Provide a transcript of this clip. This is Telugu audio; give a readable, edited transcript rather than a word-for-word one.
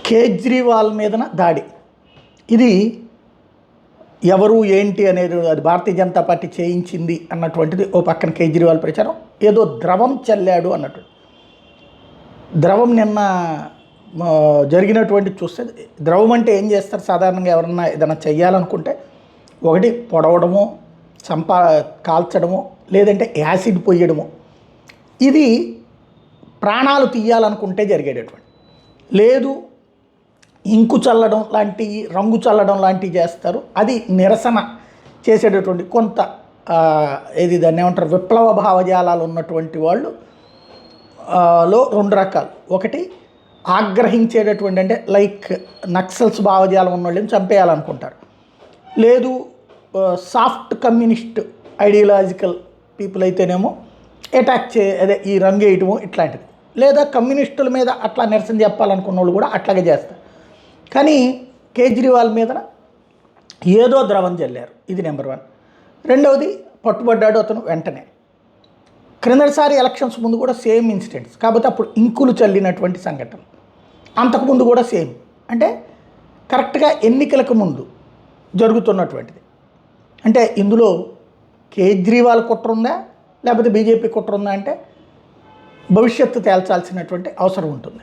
కేజ్రీవాల్ మీదన దాడి. ఇది ఎవరు ఏంటి అనేది అది భారతీయ జనతా పార్టీ చేయించింది అన్నటువంటిది ఓ పక్కన కేజ్రీవాల్ ప్రచారం. ఏదో ద్రవం చల్లాడు అన్నట్టు. ద్రవం నిన్న జరిగినటువంటి చూస్తే, ద్రవం అంటే ఏం చేస్తారు సాధారణంగా ఎవరన్నా ఏదైనా చెయ్యాలనుకుంటే, ఒకటి పొడవడము, కాల్చడము, లేదంటే యాసిడ్ పొయ్యడము. ఇది ప్రాణాలు తీయాలనుకుంటే జరిగేటటువంటి. లేదు ఇంకు చల్లడం లాంటివి, రంగు చల్లడం లాంటివి చేస్తారు. అది నిరసన చేసేటటువంటి కొంత ఏది దాన్ని ఏమంటారు, విప్లవ భావజాలాలు ఉన్నటువంటి వాళ్ళు లో రెండు రకాలు. ఒకటి ఆగ్రహించేటటువంటి, అంటే లైక్ నక్సల్స్ భావజాలం ఉన్న వాళ్ళని చంపేయాలనుకుంటారు. లేదు సాఫ్ట్ కమ్యూనిస్ట్ ఐడియాలజికల్ పీపుల్ అయితేనేమో అటాక్ అదే ఈ రంగు వేయటము ఇట్లాంటిది. లేదా కమ్యూనిస్టుల మీద అట్లా నిరసన చెప్పాలనుకున్న వాళ్ళు కూడా అట్లాగే చేస్తారు. కానీ కేజ్రీవాల్ మీద ఏదో ద్రవం చల్లారు. ఇది నెంబర్ 1. రెండవది పట్టుబడ్డాడు అతను వెంటనే. క్రిందటిసారి ఎలక్షన్స్ ముందు కూడా సేమ్ ఇన్సిడెంట్స్, కాకపోతే అప్పుడు ఇంకులు చల్లినటువంటి సంఘటన. అంతకుముందు కూడా సేమ్, అంటే కరెక్ట్గా ఎన్నికలకు ముందు జరుగుతున్నటువంటిది. అంటే ఇందులో కేజ్రీవాల్ కుట్ర ఉందా లేకపోతే బీజేపీ కుట్ర ఉందా అంటే భవిష్యత్తు తేల్చాల్సినటువంటి అవసరం ఉంటుంది.